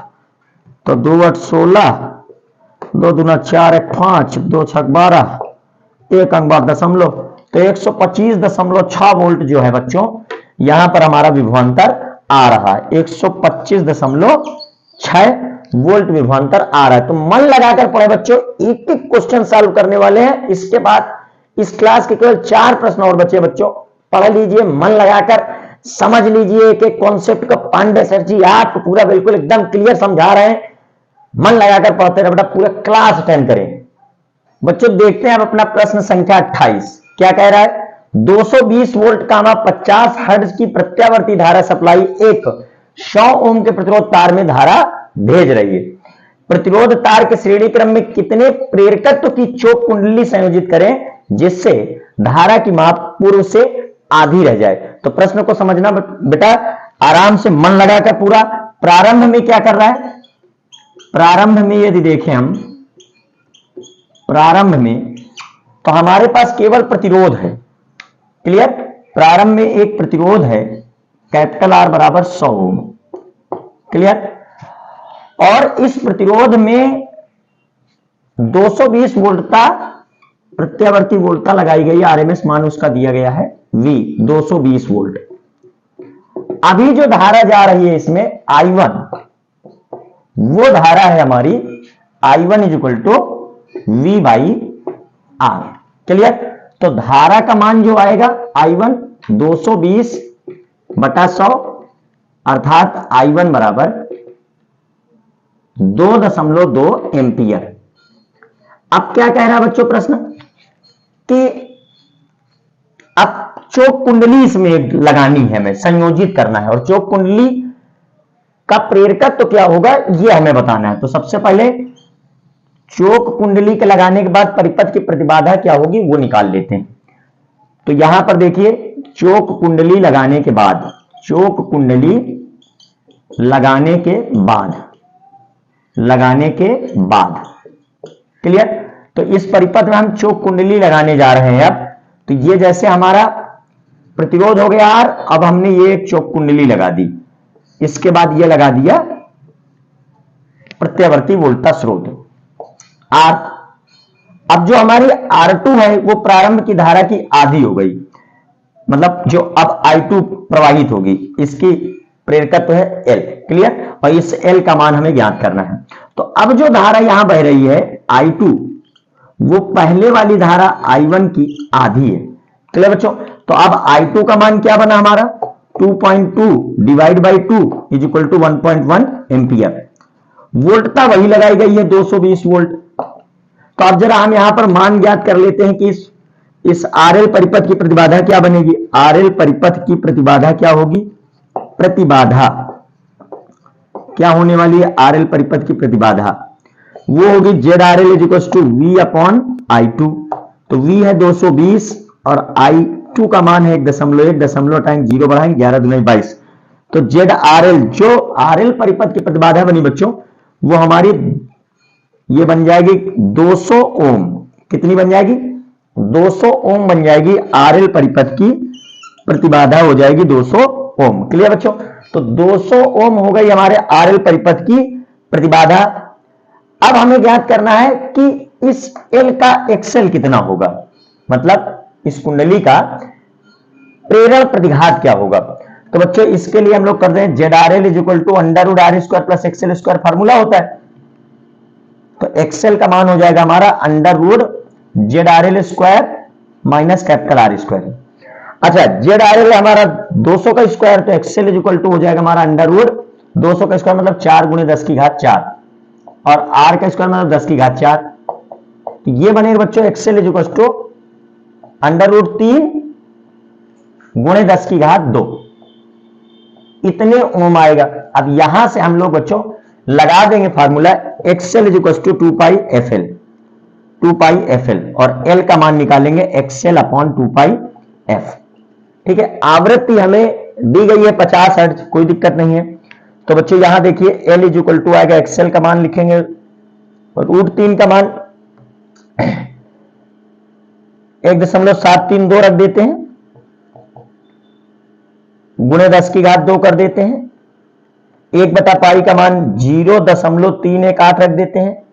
तो 2 8 16, 2 दूना 4 1 5, 2 6 12, 1 अंक बाद दशमलव, तो 125.6 वोल्ट जो है बच्चों यहां पर हमारा विभवांतर आ रहा है। 125.6 वोल्ट विभवांतर आ रहा है। तो मन लगाकर पढ़े बच्चों, एक एक क्वेश्चन सॉल्व करने वाले हैं। इसके बाद इस क्लास के केवल 4 प्रश्न और बचे बच्चों, पढ़ लीजिए, मन लगाकर समझ लीजिए एक एक कॉन्सेप्ट को। पांडे सर जी आप पूरा बिल्कुल एकदम क्लियर समझा रहे हैं, मन लगाकर पढ़ते रहे बेटा, पूरा क्लास अटेंड करें। बच्चों देखते हैं अब अपना प्रश्न संख्या 28 क्या कह रहा है। 220 वोल्ट कामा 50 हर्ट्ज की प्रत्यावर्ती धारा सप्लाई एक 100 ओम के प्रतिरोध तार में धारा भेज रही है। प्रतिरोध तार के श्रेणी क्रम में कितने प्रेरकत्व की चोक कुंडली संयोजित करें जिससे धारा की माप पूर्व से आधी रह जाए। तो प्रश्न को समझना बेटा, आराम से मन लगाकर पूरा। प्रारंभ में क्या कर रहा है, प्रारंभ में यदि देखें हम, प्रारंभ में तो हमारे पास केवल प्रतिरोध है। क्लियर, प्रारंभ में एक प्रतिरोध है कैपिटल आर बराबर 100 ओम। क्लियर, और इस प्रतिरोध में 220 वोल्टता प्रत्यावर्ती वोल्टता लगाई गई है, आरएमएस मान उसका दिया गया है V 220 वोल्ट। अभी जो धारा जा रही है इसमें I1, वो धारा है हमारी I1 is equal to V by R। Clear, तो धारा का मान जो आएगा I1 220/100 अर्थात I1 बराबर 2.2 एम्पियर। अब क्या कह रहा है बच्चों प्रश्न कि अब चोक कुंडली इसमें लगानी है, हमें संयोजित करना है, और चोक कुंडली का प्रेरकत्व तो क्या होगा ये हमें बताना है। तो सबसे पहले चोक कुंडली के लगाने के बाद परिपथ की प्रतिबाधा क्या होगी वो निकाल लेते हैं। तो यहां पर देखिए चोक कुंडली लगाने के बाद, चोक कुंडली लगाने के बाद क्लियर, तो इस परिपथ में हम चोक कुंडली लगाने जा रहे हैं। अब तो ये जैसे हमारा प्रतिरोध हो गया R, अब हमने ये एक चोक कुंडली लगा दी, इसके बाद ये लगा दिया प्रत्यावर्ती वोल्टता स्रोत R। अब जो हमारी R2 है वो प्रारंभ की धारा की आधी हो गई, मतलब जो अब I2 प्रवाहित होगी इसकी प्रेरकत्व है L। क्लियर, और इस L का मान हमें ज्ञात करना है। तो अब जो धारा यहां बह रही है I2 वो पहले वाली धारा I1 की आधी है। क्लियर बच्चों, तो अब I2 का मान क्या बना हमारा, 2.2 divide by 2 is equal to 1.1 ampere. वोल्टता वही लगाई गई है 220 वोल्ट। तो अब जरा हम यहां पर मान ज्ञात कर लेते हैं कि इस आरएल परिपथ की प्रतिबाधा क्या बनेगी। आरएल परिपथ की प्रतिबाधा क्या होगी, प्रतिबाधा क्या होने वाली है, आरएल परिपथ की प्रतिबाधा वो होगी Z R L is equal to V upon I two. तो वी है 220 और आई टू का मान है 1.1, दशमलव टाइम 0 बढ़ाएंगे 11 दूनी 22। तो जेड आर एल जो आरएल परिपथ की प्रतिबाधा बनी बच्चों वो हमारी ये बन जाएगी 200 ओम। कितनी बन जाएगी, 200 ओम बन जाएगी। आरएल परिपथ की प्रतिबाधा हो जाएगी 200 ओम। क्लियर बच्चों। तो 200 ओम हो गई हमारे आरएल परिपथ की प्रतिबाधा। अब हमें ज्ञात करना है कि इस एल का एक्सएल कितना होगा, मतलब इस कुंडली का प्रेरण प्रतिघात क्या होगा। तो बच्चों इसके लिए हम लोग कर रहे हैं Z R L is equal to under root R square plus XL square formula होता है। तो एक्सएल का मान हो जाएगा हमारा under root Z R L square minus capital R square. अच्छा जेड आर एल हमारा 200 का स्क्वायर, तो एक्सएल इज इक्वल टू हो जाएगा हमारा अंडर रूट 200 का स्क्वायर मतलब 4 गुणे 10 की घात 4 और आर का स्क्वायर मतलब 10 की घात 4। तो ये बनेगा बच्चों XL is equal to under root 3 गुणे 10 की घात 2, इतने ओम आएगा। अब यहां से हम लोग बच्चों लगा देंगे formula XL is equal to 2 pi F L, 2 pi F L और एल का मान निकालेंगे एक्सएल अपॉन 2 पाई एफ। ठीक है, आवृत्ति हमें दी गई है 50 हर्ट्ज, कोई दिक्कत नहीं है। तो बच्चों यहां देखिए एल इज इक्वल टू आएगा एक्सएल का मान लिखेंगे और रूट 3 का मान 1.732 रख देते हैं, गुणे 10 की घात 2 कर देते हैं, 1 बटा पाई का मान 0.318 रख देते हैं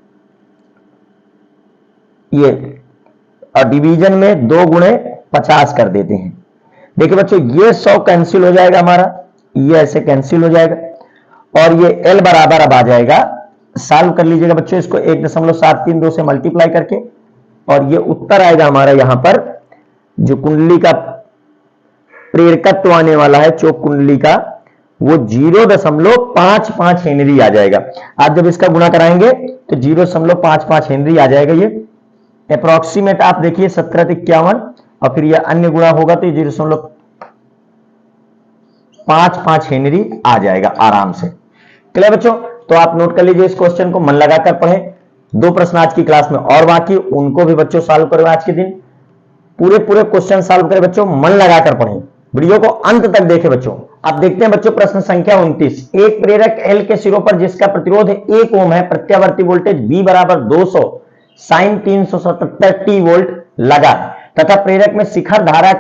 ये, और डिवीजन में 2 गुणे 50 कर देते हैं। देखिए बच्चों ये 100 कैंसिल हो जाएगा हमारा, ये ऐसे कैंसिल हो जाएगा और ये एल बराबर अब आ जाएगा, सॉल्व कर लीजिएगा बच्चों इसको 1.732 से मल्टीप्लाई करके, और ये उत्तर आएगा हमारा यहां पर जो कुंडली का प्रेरकत्व आने वाला है चौक कुंडली का वो 0.55 हेनरी आ जाएगा। आप जब इसका गुणा कराएंगे तो 0.55 हेनरी आ जाएगा। ये अप्रोक्सीमेट आप देखिए 1751 और फिर ये अन्य गुणा होगा तो 0.55 हेनरी आ जाएगा आराम से। क्लियर बच्चों। तो आप नोट कर लीजिए इस क्वेश्चन को, मन लगाकर पढ़ें। 2 प्रश्न आज की क्लास में और बाकी, उनको भी बच्चों सॉल्व करें आज के दिन। पूरे क्वेश्चन सॉल्व करें बच्चों, मन लगाकर पढ़ें, वीडियो को अंत तक देखें बच्चों। आप देखते हैं बच्चों प्रश्न संख्या 29। एक प्रेरक एल के सिरों पर जिसका प्रतिरोध 1 ओम है, प्रत्यावर्ती वोल्टेज V बराबर 200 साइन 377 टी वोल्ट लगा है तथा प्रेरक में शिखर धारा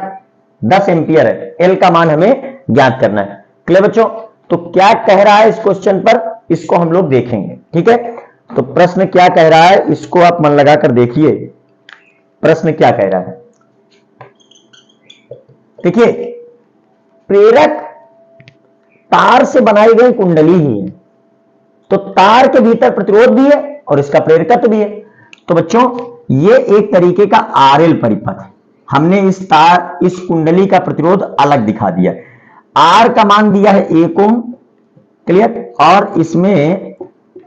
10 एम्पियर है। एल का मान हमें ज्ञात करना है। क्लियर बच्चों। तो क्या कह रहा है इस क्वेश्चन पर, इसको हम लोग देखेंगे। ठीक है, तो प्रश्न क्या कह रहा है इसको आप मन लगाकर देखिए। प्रश्न क्या कह रहा है देखिए, प्रेरक तार से बनाई गई कुंडली ही है, तो तार के भीतर प्रतिरोध भी है और इसका प्रेरकत्व भी है। तो बच्चों ये एक तरीके का आरएल परिपथ है। हमने इस कुंडली का प्रतिरोध अलग दिखा दिया। आर का मान दिया है 1 ओम। क्लियर। और इसमें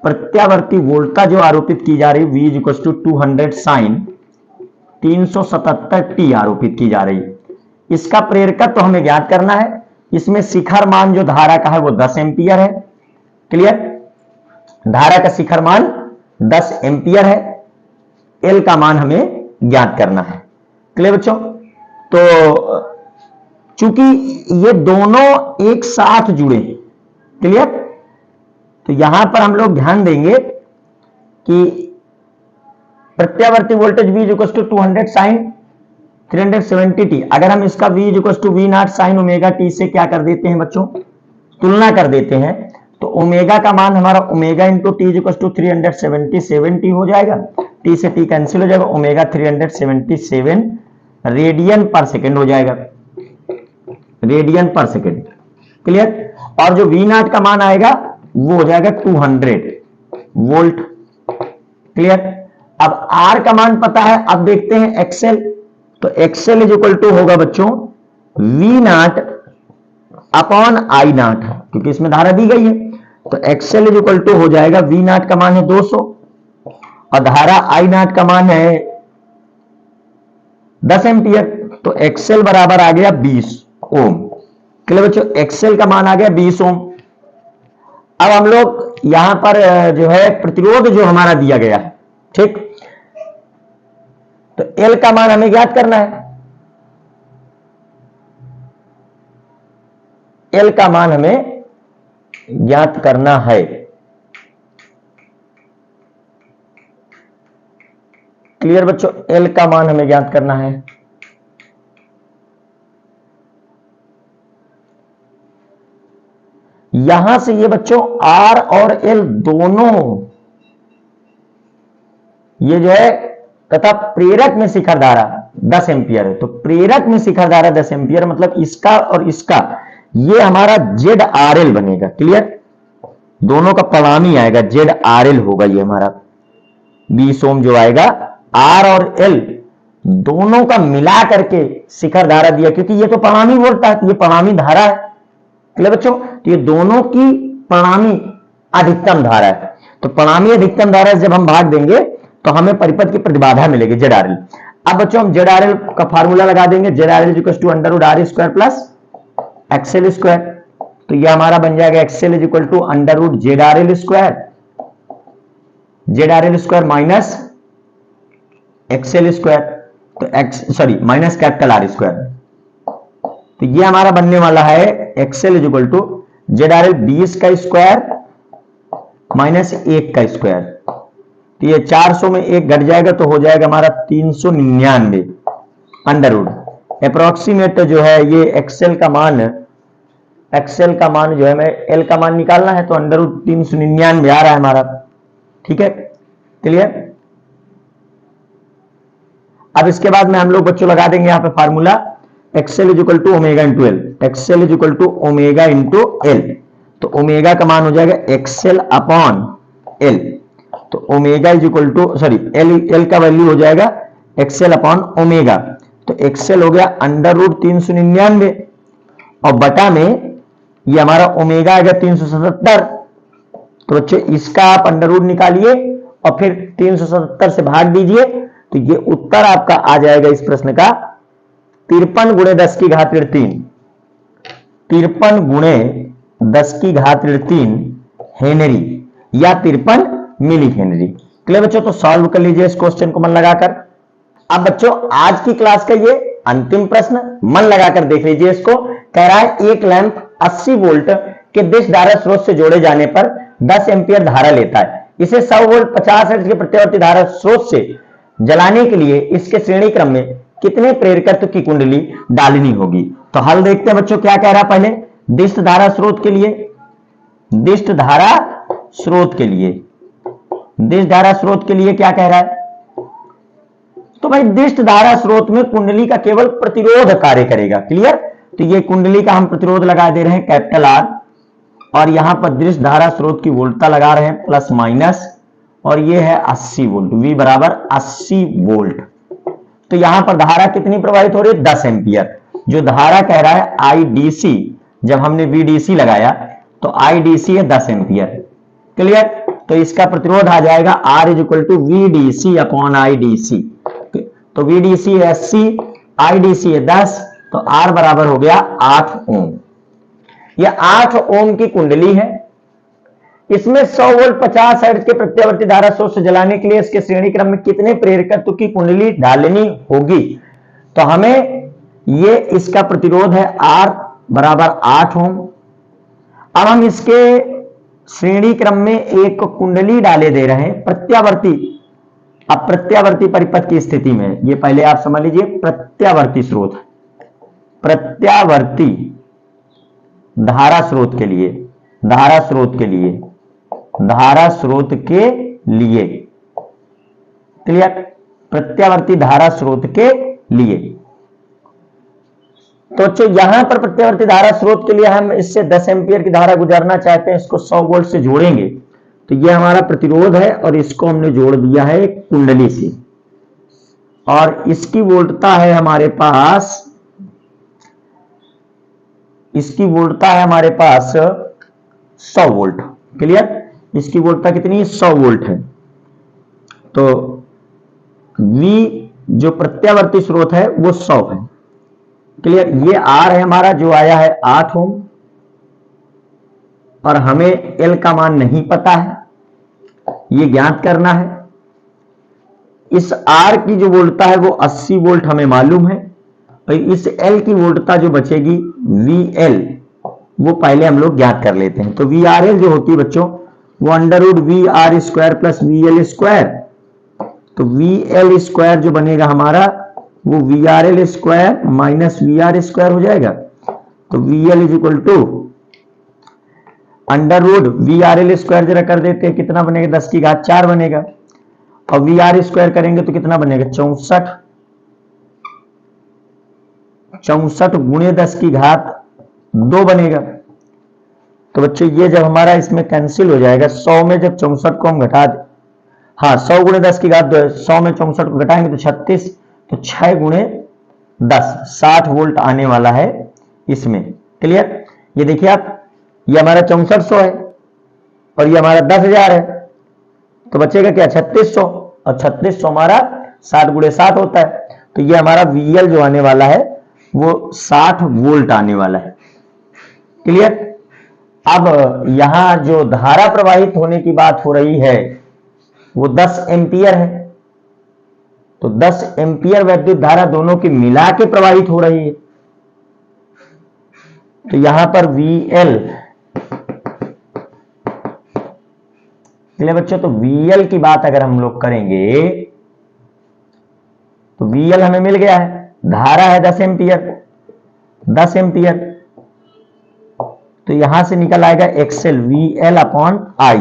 प्रत्यावर्ती वोल्टता जो आरोपित की जा रही है V equal to 200 sine 377 T आरोपित की जा रही है। इसका प्रेरकत्व तो हमें ज्ञात करना है। इसमें शिखर मान जो धारा का है वो 10 एम्पियर है। क्लियर। धारा का शिखर मान 10 एम्पियर है। एल का मान हमें ज्ञात करना है। क्लियर बच्चों। तो चूंकि ये दोनों एक साथ जुड़े हैं, क्लियर, तो यहां पर हम लोग ध्यान देंगे कि प्रत्यावर्ती voltage V equal to 200 sine 370 T, अगर हम इसका V equal to V0 sine omega T से क्या कर देते हैं बच्चों, तुलना कर देते हैं, तो ओमेगा का मान हमारा omega into T equal to 377 T हो जाएगा। टी से टी कैंसिल हो जाएगा, ओमेगा 377 रेडियन पर सेकेंड हो जाएगा, रेडियन पर सेकेंड। क्लियर। और जो V0 का मान आएगा वो हो जाएगा 200 वोल्ट। क्लियर। अब R का मान पता है, अब देखते हैं एक्सएल। तो एक्सएल इज इक्वल टू होगा बच्चों V0 अपॉन आई नॉट, क्योंकि इसमें धारा दी गई है। तो एक्सएल इज इक्वल टू हो जाएगा, वी नॉट का मान है 200 और धारा आई नॉट का मान है 10 एम्पियर, तो एक्सएल बराबर आ गया 20 ओम। क्लियर बच्चों, एक्सएल का मान आ गया 20 ओम। अब हम लोग यहां पर जो है प्रतिरोध जो हमारा दिया गया है, ठीक, तो एल का मान हमें ज्ञात करना है। एल का मान हमें ज्ञात करना है। क्लियर बच्चों, एल का मान हमें ज्ञात करना है। यहां से ये बच्चों आर और एल दोनों ये जो है तथा प्रेरक में शिखर धारा 10 एम्पियर है, तो प्रेरक में शिखर धारा 10 एम्पियर मतलब इसका और इसका ये हमारा जेड आर एल बनेगा। क्लियर, दोनों का परिणामी आएगा, जेड आर एल होगा ये हमारा 20 ओम जो आएगा। आर और एल दोनों का मिला करके शिखर धारा दिया, क्योंकि ये तो परिणामी बोलता है, ये परिणामी धारा है। क्लियर बच्चों, तो ये दोनों की परिणामी अधिकतम धारा है, तो परिणामी अधिकतम धारा जब हम भाग देंगे तो हमें परिपथ की प्रतिबाधा मिलेगी जेड आर एल। अब बच्चों हम जेड आर एल का फार्मूला लगा देंगे, Z R L equal to under root R square plus XL square, तो ये हमारा बन जाएगा XL is equal to under root Z R L square minus XL square, तो X sorry minus capital R square, तो ये हमारा बनने वाला है XL is equal to Z R L 20 का स्क्वायर माइनस 1 का स्क्वायर, तो ये 400 में 1 घट जाएगा तो हो जाएगा हमारा 399 अंडर रूट अप्रोक्सीमेट जो है ये एक्सएल का मान जो है हमें एल का मान निकालना है, तो अंडर रूट 399 आ रहा है हमारा। ठीक है, क्लियर। अब इसके बाद में हम लोग बच्चों लगा देंगे यहां पे formula XL is equal to omega into L, XL is equal to omega into L, तो ओमेगा का मान हो जाएगा एक्सएल अपॉन एल, तो omega is equal to sorry L का वैल्यू हो जाएगा एक्सएल अपॉन ओमेगा, तो एक्सएल हो गया अंडर रूट 399 और बटा में ये हमारा ओमेगा आ गया 377, तो बच्चों इसका आप अंडर रूट निकालिए और फिर 377 से भाग दीजिए, तो ये उत्तर आपका आ जाएगा इस प्रश्न का 53 गुणे 10 की घात 3, 53 गुणे 10 की घात 3 हेनरी या 53 मिली हेनरी। क्लियर बच्चों, तो सॉल्व कर लीजिए इस क्वेश्चन को मन लगाकर। अब बच्चों आज की क्लास का ये अंतिम प्रश्न मन लगाकर देख लीजिए इसको। कह रहा है एक लैंप 80 वोल्ट के दिश धारा स्रोत से जोड़े जाने पर 10 एम्पियर धारा लेता है, इसे 100 वोल्ट 50 हर्ट्ज के प्रत्यावर्ती धारा स्रोत से जलाने के लिए इसके श्रेणी क्रम में कितने प्रेरकत्व की कुंडली डालनी होगी। तो हल देखते हैं बच्चों क्या कह रहा है। पहले दिष्ट धारा स्रोत के लिए, दिष्ट धारा स्रोत के लिए, दिष्ट धारा स्रोत के लिए क्या कह रहा है, तो भाई दिष्ट धारा स्रोत में कुंडली का केवल प्रतिरोध कार्य करेगा। क्लियर, तो ये कुंडली का हम प्रतिरोध लगा दे रहे हैं कैपिटल आर, और यहां पर दिष्ट धारा स्रोत की वोल्टता लगा रहे हैं प्लस माइनस, और ये है 80 वोल्ट, V बराबर 80 वोल्ट। तो यहां पर धारा कितनी प्रवाहित हो रही है, 10 एम्पियर। जो धारा कह रहा है IDC, जब हमने VDC लगाया तो IDC है 10 एम्पियर। क्लियर, तो इसका प्रतिरोध आ जाएगा R is equal to VDC upon IDC, तो VDC है 80, IDC है 10, तो R बराबर हो गया 8 ओम। यह 8 ओम की कुंडली है, इसमें 100 वोल्ट 50 हर्ट्ज के प्रत्यावर्ती धारा स्रोत से जलाने के लिए इसके श्रेणी क्रम में कितने प्रेरकत्व की कुंडली डालनी होगी। तो हमें ये इसका प्रतिरोध है R बराबर 8 ओम। अब हम इसके श्रेणी क्रम में एक कुंडली डाले दे रहे हैं प्रत्यावर्ती। अब प्रत्यावर्ती परिपथ की स्थिति में ये पहले आप समझ लीजिए, प्रत्यावर्ती स्रोत, प्रत्यावर्ती धारा स्रोत के लिए, धारा स्रोत के लिए, धारा स्रोत के लिए, क्लियर, प्रत्यावर्ती धारा स्रोत के लिए। तो यहां पर प्रत्यावर्ती धारा स्रोत के लिए हम इससे 10 एम्पियर की धारा गुजरना चाहते हैं, इसको 100 वोल्ट से जोड़ेंगे, तो ये हमारा प्रतिरोध है और इसको हमने जोड़ दिया है एक कुंडली से, और इसकी वोल्टता है हमारे पास, इसकी वोल्टता है हमारे पास 100 वोल्ट। क्लियर, इसकी वोल्टता कितनी है? 100 वोल्ट है। तो V जो प्रत्यावर्ती स्रोत है वो 100 है। क्लियर, ये R है हमारा जो आया है 8 ओम, और हमें L का मान नहीं पता है, ये ज्ञात करना है। इस R की जो वोल्टता है वो 80 वोल्ट हमें मालूम है, और इस L की वोल्टता जो बचेगी VL, वो पहले हम लोग ज्ञात कर लेते हैं। तो VRL जो होती है बच्चों वो under root VR square plus VL square, तो VL स्क्वायर जो बनेगा हमारा वो VRL square minus VR square हो जाएगा। तो VL is equal to under root VRL square जरा कर देते हैं, कितना बनेगा? 10 की घात 4 बनेगा, और VR स्क्वायर करेंगे तो कितना बनेगा? 64 गुणे 10 की घात 2 बनेगा। तो बच्चों ये जब हमारा इसमें कैंसिल हो जाएगा, 100 में जब 64 को हम घटा दे, हाँ 100 गुणे 10 की घात 2 है, 100 में 64 को घटाएंगे तो 36, तो 6 गुणे 10 60 वोल्ट आने वाला है इसमें। क्लियर, ये देखिए आप, ये हमारा 6400 है और ये हमारा 10,000 है, तो बचेगा क्या? 3600, और 3600 हमारा 60 गुणे 60 होता है, तो ये हमारा VL जो आने वाला है वो 60 वोल्ट आने वाला है। क्लियर, अब यहां जो धारा प्रवाहित होने की बात हो रही है वो 10 एम्पियर है, तो 10 एम्पियर वैद्युत धारा दोनों की मिला के प्रवाहित हो रही है। तो यहां पर VL, बच्चों, तो VL की बात अगर हम लोग करेंगे तो VL हमें मिल गया है, धारा है 10 एम्पियर, 10 एम्पियर, तो यहां से निकल आएगा XL VL upon I,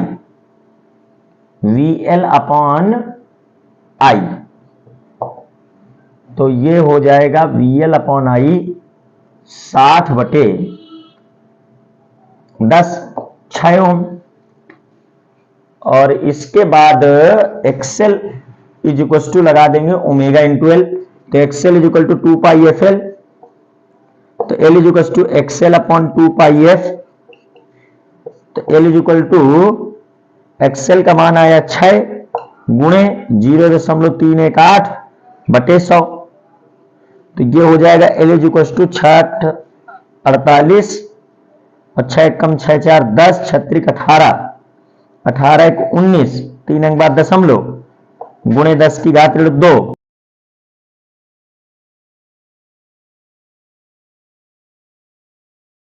VL upon I, तो ये हो जाएगा VL अपॉन I 60 बटे 10, 6 ओम, और इसके बाद एक्सेल इज इक्वल टू लगा देंगे ओमेगा इंटू एल, तो XL is equal to 2 pi F L, तो L is equal to XL upon 2 pi F, तो L is equal to XL का मान आया 6 गुणे 0.318 बटे 100, तो ये हो जाएगा एल इज इक्वल टू 6 48, और 6 कम 6 4 10, 36 18, 18 1 19, 3 अंक बाद दशमलव गुणे 10 की घात 2,